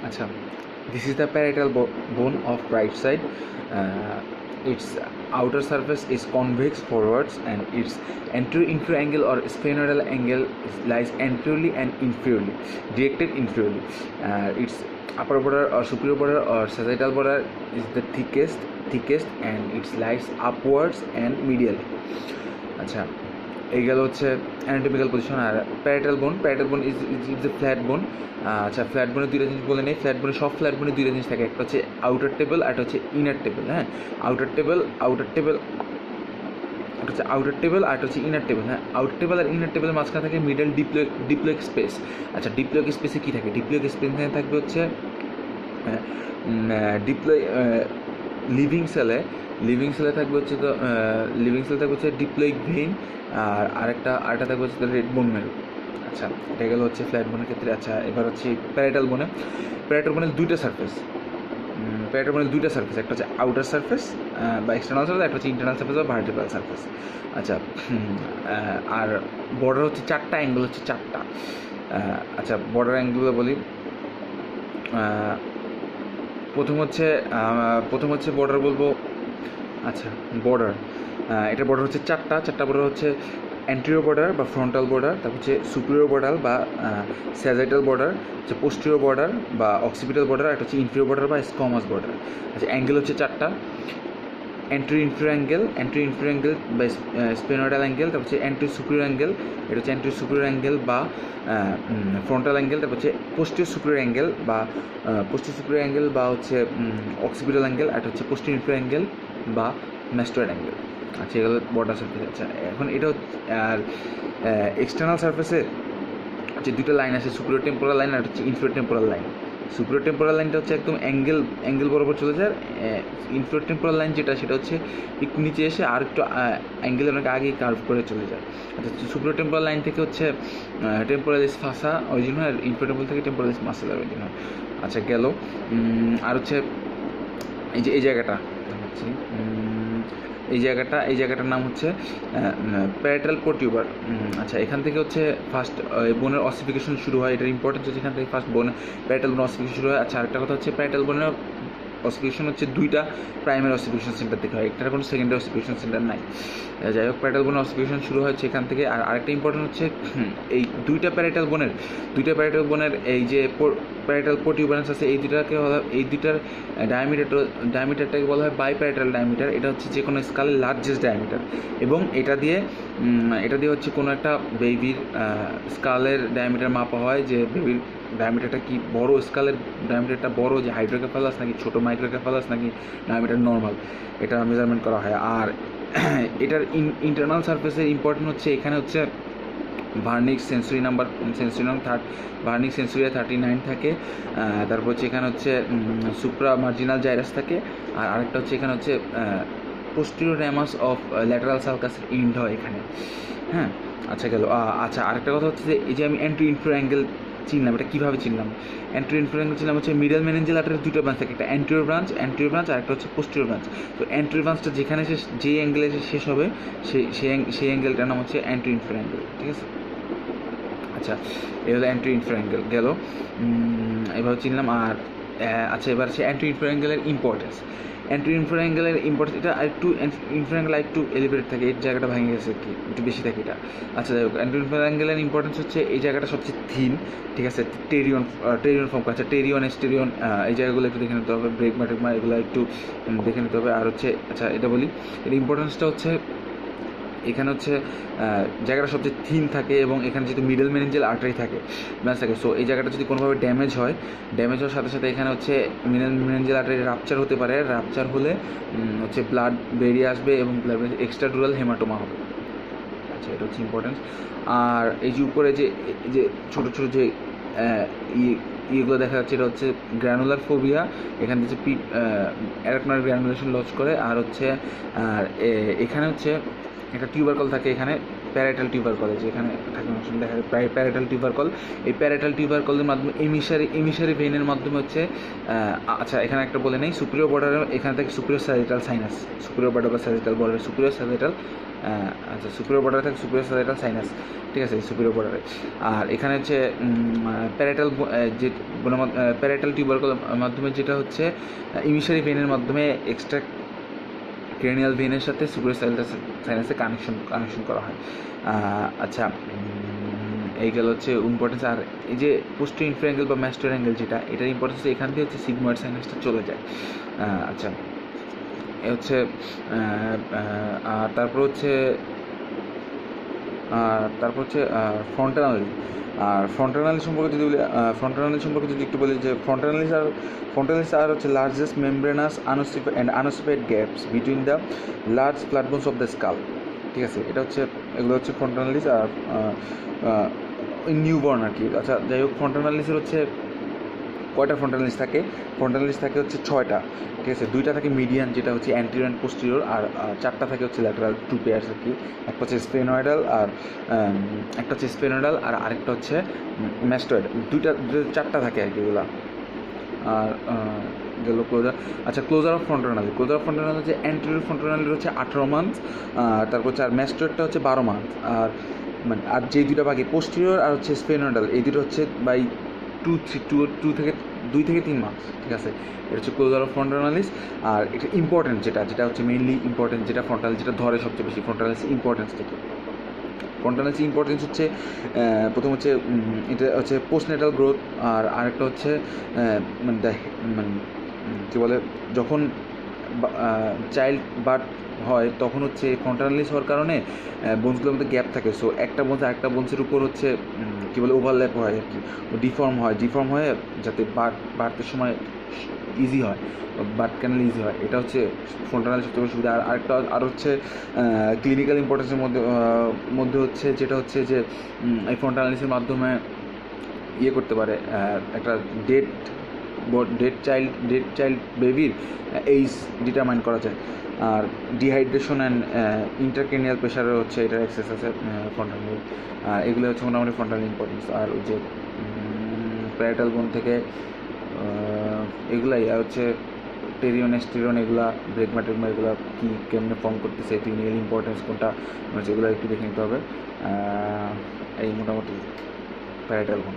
আচ্ছা, this is the parietal bone of right side. Its outer surface is convex forwards and its anterior angle or sphenoidal angle lies anteriorly and inferiorly, directed inferiorly. Its upper border or superior border or sagittal border is the thickest and it lies upwards and medially. আচ্ছা, এই গেল হচ্ছে anatomical position. আর parietal বোন is a flat বোন। আচ্ছা, flat বোনের দুইটা জিনিস বলে নেই। সব ফ্ল্যাট বোনের দুইটা জিনিস থাকে, একটা হচ্ছে আউটার টেবল আর একটা হচ্ছে ইনার টেবল। হ্যাঁ, আউটার টেবল একটা হচ্ছে আউটার টেবল আর একটা হচ্ছে ইনার টেবল। হ্যাঁ, আউটার টেবল আর ইনার টেবলের মাঝখানে থাকে মিডল ডিপ্লোয়েক স্পেস। আচ্ছা, ডিপ্লোয়েক স্পেসে কী থাকে? ডিপ্লোয়েক স্পেসে থাকবে হচ্ছে লিভিং সেলে থাকবে হচ্ছে তো ডিপ্লোইক ভেইন, আর আরেকটা থাকবে হচ্ছে রেড বোন মেরু। আচ্ছা, এটা গেল হচ্ছে ফ্ল্যাট বোনের ক্ষেত্রে। আচ্ছা, এবার হচ্ছে প্যারাইটাল বোনের দুইটা সারফেস। একটা হচ্ছে আউটার সারফেস বা এক্সটার্নাল সারফেস, একটা হচ্ছে ইন্টারনাল সারফেস বা ভার্টিক্যাল সারফেস। আচ্ছা, আর বর্ডার হচ্ছে চারটা, অ্যাঙ্গেল হচ্ছে চারটা। আচ্ছা, বর্ডার অ্যাঙ্গেলগুলো বলি। প্রথম হচ্ছে বর্ডার বলবো। আচ্ছা, বর্ডার, এটা বর্ডার হচ্ছে চারটা বর্ডার হচ্ছে অ্যান্টেরিয়র বর্ডার বা ফ্রন্টাল বর্ডার, তারপর হচ্ছে সুপিরিয়র বর্ডার বা স্যাজাইটাল বর্ডার, হচ্ছে পোস্টেরিয়র বর্ডার বা অক্সিপিটাল বর্ডার, একটা হচ্ছে ইনফিরিয়র বর্ডার বা স্কমাস বর্ডার। আচ্ছা, অ্যাঙ্গেল হচ্ছে চারটা, অ্যান্টেরিয়র ইনফিরিয়র অ্যাঙ্গেল বা স্পেনোইডাল অ্যাঙ্গেল, তারপর হচ্ছে অ্যান্টেরিয়র সুপিরিয়র অ্যাঙ্গেল, এটা হচ্ছে অ্যান্টেরিয়র সুপিরিয়র অ্যাঙ্গেল বা ফ্রন্টাল অ্যাঙ্গেল, তারপর হচ্ছে পোস্টেরিয়র সুপিরিয়র অ্যাঙ্গেল বা হচ্ছে অক্সিপিটাল অ্যাঙ্গেল, আর হচ্ছে পোস্টেরিয়র ইনফিরিয়র অ্যাঙ্গেল বা ম্যাস্টয়েড অ্যাঙ্গেল। আচ্ছা, এগুলো বর্ডার সারফেস। আচ্ছা, এখন এটা আর এক্সটার্নাল সারফেসে হচ্ছে দুটো লাইন আছে, সুপিরিয়র টেম্পোরাল লাইন আর হচ্ছে inferior temporal line. Superior temporal লাইনটা হচ্ছে একদম অ্যাঙ্গেল বরাবর চলে যায়। ইনফিরিয়র টেম্পোরাল লাইন সেটা হচ্ছে একটু নিচে এসে আর একটু অ্যাঙ্গেলের অনেক আগেই কার্ভ করে চলে যায়। আচ্ছা, সুপিরিয়র টেম্পোরাল লাইন থেকে হচ্ছে টেম্পোরালিস ফাসা অরিজিন হয়, আর ইনফিরিয়র টেম্পোরাল থেকে টেম্পোরালিস মাসেলার অরিজিন হয়। আচ্ছা, গেল। আর হচ্ছে এই জায়গাটা হচ্ছে এই জায়গাটার নাম হচ্ছে প্যারাইটাল পোর্টিউবার। আচ্ছা, এখান থেকে হচ্ছে ফার্স্ট বোনের অসিফিকেশন শুরু হয়। এটার ইম্পর্টেন্স হচ্ছে এখান থেকে ফার্স্ট প্যারাইটাল বোনের অসিফিকেশন শুরু হয়। আচ্ছা, আরেকটা কথা হচ্ছে প্যারাইটাল বোনের অসিফিকেশন হচ্ছে দুইটা প্রাইমারি অসিফিকেশন সেন্টার থেকে হয়, একটার কোনো সেকেন্ডারি অসিফিকেশন সেন্টার নাই। যাই হোক, প্যারাইটাল বোনের অসিফিকেশন শুরু হচ্ছে এখান থেকে। আর আরেকটা ইম্পর্টেন্ট হচ্ছে এই দুইটা প্যারাইটাল বোনের এই যে প্যারাইটাল প্রোটিউবারেন্স আছে, এই দুইটার ডায়ামিটারটাকে বলা হয় বাইপ্যারাইটাল ডায়ামিটার। এটা হচ্ছে যে কোনো স্কালের লার্জেস্ট ডায়ামিটার, এবং এটা দিয়ে হচ্ছে কোনো একটা বেবির স্কালের ডায়ামিটার মাপা হয়, যে বেবির ডায়ামিটারটা কি বড়, স্কালের ডায়ামিটারটা বড়, যে হাইড্রোকেফালাস নাকি ছোট মাইক্রোকেফালাস নাকি ডায়ামিটার নর্মাল, এটা মেজারমেন্ট করা হয়। আর এটার ইন্টারনাল সারফেসের ইম্পর্টেন্ট হচ্ছে এখানে হচ্ছে ভার্নিক সেন্সরি নাম্বার 39 থাকে। তারপর হচ্ছে এখানে হচ্ছে সুপ্রা মার্জিনাল জাইরাস থাকে। আর আরেকটা হচ্ছে এখানে হচ্ছে পোস্টেরিয়র র্যামাস অফ ল্যাটারাল সালকাসের এন্ড হয় এখানে। হ্যাঁ, আচ্ছা, গেল। আচ্ছা, আরেকটা কথা হচ্ছে যে এই যে আমি অ্যান্টেরিয়র ইনফিরিয়র অ্যাঙ্গেল চিনলাম, এটা কীভাবে চিনলাম? অ্যান্টেরিয়র ইনফিরিয়র অ্যাঙ্গেল চিনলাম হচ্ছে মিডল মেনিনজিয়াল আর্টারির দুটো ব্রাঞ্চ থাকে, একটা অ্যান্টেরিয়র ব্রাঞ্চ আর একটা হচ্ছে পোস্টেরিয়র ব্রাঞ্চ। তো অ্যান্টেরিয়র ব্রাঞ্চটা যেখানে যে অ্যাঙ্গেলে শেষ হবে সেই অ্যাঙ্গেলটার নাম হচ্ছে অ্যান্টেরিয়র ইনফিরিয়র অ্যাঙ্গেল। ঠিক আছে? আচ্ছা, এই হলো অ্যান্টেরিয়র ইনফিরিয়র অ্যাঙ্গেল গেল, এভাবে চিনলাম। আর আচ্ছা, এবার হচ্ছে অ্যান্টেরিয়র ইনফিরিয়র অ্যাঙ্গেলের ইম্পর্টেন্স। এটা একটু এলিভেটেড থাকে, এই জায়গাটা ভেঙে গেছে কি একটু বেশি থাকে এটা। আচ্ছা, যাই হোক, অ্যান্টেরিয়র ইনফিরিয়র অ্যাঙ্গেলের ইম্পর্টেন্স হচ্ছে এই জায়গাটা সবচেয়ে থিন। ঠিক আছে? টেরিয়ন ফর্ম করে। আচ্ছা, টেরিয়ন এই জায়গাগুলো একটু দেখে নিতে হবে, ব্রেকমা এগুলো একটু দেখে নিতে হবে। আর হচ্ছে, আচ্ছা, এটা বলি, এর ইম্পর্টেন্সটা হচ্ছে এখানে হচ্ছে জায়গাটা সবচেয়ে থিন থাকে, এবং এখানে যেহেতু মিডল মেনিনজিয়াল আর্টারি থাকে, সো এই জায়গাটা যদি কোনোভাবে ড্যামেজ হওয়ার সাথে সাথে এখানে হচ্ছে মিডল মেনিনজিয়াল আর্টারি রাপচার হতে পারে। রাপচার হলে হচ্ছে ব্লাড বেরিয়ে আসবে এবং এক্সট্রাডুরাল হেমাটোমা হবে। আচ্ছা, এটা হচ্ছে ইম্পর্টেন্স। আর এই যে উপরে যে ছোটো ছোটো যে ইয়েগুলো দেখা যাচ্ছে, এটা হচ্ছে গ্র্যানুলার ফোবিয়া। এখান থেকে অ্যারাকনয়েড গ্র্যানুলেশন লজ করে। আর হচ্ছে এখানে হচ্ছে একটা টিউবারকল থাকে এখানে প্যারাটাল টিউবারকল, যেখানে থাকে অংশটা দেখা যায় প্যারাটাল টিউবারকল। এই প্যারাটাল টিউবারকলের মাধ্যমে এমিসারি ভেনের মাধ্যমে হচ্ছে আচ্ছা এখানে একটা বলে নেই, সুপিরিয়র বর্ডারে এখানে থেকে superior sagittal sinus, superior border বা স্যাজিটাল বর্ডার, সুপিরিয়র স্যাজিটাল আচ্ছা সুপিরিয়র বর্ডারে থাকে সুপিরিয়র স্যাজিটাল সাইনাস, ঠিক আছে, সুপিরিয়র বর্ডারে। আর এখানে হচ্ছে প্যারাটাল যে প্যারাটাল টিউবারকলের মাধ্যমে যেটা হচ্ছে ইমিসারি ভেনের মাধ্যমে এক্সট্রা ক্রেনিয়াল ভেনের সাথে সুপিরিয়র সাইনাসে কানেকশন করা হয়। আচ্ছা এই গেল হচ্ছে ইম্পর্টেন্স। আর এই যে পোস্টেরিয়র ইনফেরিয়র অ্যাঙ্গেল বা ম্যাস্টার অ্যাঙ্গেল যেটা, এটার ইম্পর্টেন্স এখান থেকে হচ্ছে সিগময়েড সাইনাসটা চলে যায়। আচ্ছা এ হচ্ছে আর তারপর হচ্ছে ফ্রন্টাল অ্যানালি। আর ফ্রন্টাল অ্যানালি সম্পর্কে যদি বলি, একটু বলি যে ফ্রন্টালিস আর হচ্ছে largest membranous unossified gaps between the large flat bones of the skull, ঠিক আছে, এগুলো হচ্ছে ফ্রন্টালিস আর নিউবর্ন আর কি। আচ্ছা যাই হোক, ফ্রন্টালিসের হচ্ছে কয়টা ফ্রন্টালিস থাকে? ফ্রন্টালিস থাকে হচ্ছে 6টা, ঠিক আছে। 2টা থাকে মিডিয়ান, যেটা হচ্ছে অ্যান্টিরিয়র অ্যান্ড পোস্টেরিয়র, আর 4টা থাকে হচ্ছে ল্যাটারাল, 2 পেয়ার্স আর কি। একটা হচ্ছে স্পেনোয়েডাল আর আরেকটা হচ্ছে ম্যাস্টয়েড। 4টা থাকে আর কি এগুলো। আর গেল ক্লোজার। আচ্ছা ক্লোজার অফ ফ্রন্টানালি হচ্ছে অ্যান্টিরিয়র ফ্রন্টানালির হচ্ছে 18 মান্থ, তারপর হচ্ছে আর ম্যাস্টয়েডটা হচ্ছে 12 মান্থ। আর যে 2টা বাকি পোস্টেরিয়র আর হচ্ছে স্পেনোয়েডাল, এই দুটো হচ্ছে বাই 2 থেকে 3 মাস, ঠিক আছে। এটা হচ্ছে ক্লোজার অফ ফ্রন্টানালিস। আর এটা ইম্পর্টেন্ট যেটা হচ্ছে মেইনলি ইম্পর্টেন্ট, যেটা ফ্রন্টানালিস যেটা ধরে সবচেয়ে বেশি, ফ্রন্টানালিস ইম্পর্টেন্স থেকে। ফ্রন্টানালিস ইম্পর্টেন্স হচ্ছে প্রথম হচ্ছে এটা হচ্ছে পোস্টনেটাল গ্রোথ, আর আরেকটা হচ্ছে কী বলে, যখন চাইল্ড বার্থ হয় তখন হচ্ছে ফ্রন্টানালিস হওয়ার কারণে বোনসগুলোর মধ্যে গ্যাপ থাকে, সো একটা বোনস আরেকটা বোনসের উপর হচ্ছে কী বলে ওভারল্যাপ হয় আর কি, ডিফর্ম হয়ে যাতে বার্থের সময় ইজি হয়, বার্থ ক্যানেল ইজি হয়। এটা হচ্ছে ফ্রন্টানালিস সবচেয়ে বেশি সুবিধা। আর হচ্ছে ক্লিনিক্যাল ইম্পর্টেন্সের মধ্যে হচ্ছে যেটা হচ্ছে যে এই ফ্রন্টানালিসের মাধ্যমে করতে পারে, একটা ডেড চাইল্ড বেবির এইজ ডিটারমাইন করা যায়। আর ডিহাইড্রেশন অ্যান্ড ইন্টারক্রেনিয়াল প্রেশারের হচ্ছে এটার অ্যাক্সেস আছে ফ্রন্টানালি। আর এগুলো হচ্ছে মোটামুটি ফ্রন্টাল ইম্পর্টেন্স। আর ওই যে প্যারাটাল বোন থেকে এগুলাই, আর হচ্ছে টেরিয়ন এস্টেরিয়ন এগুলা, ব্রেগমা এগুলো কী কেমনে ফর্ম করতেছে, ক্লিনিক্যাল ইম্পর্টেন্স কোনটা, যেগুলো একটু দেখে নিতে হবে। এই মোটামুটি প্যারাটাল বোন।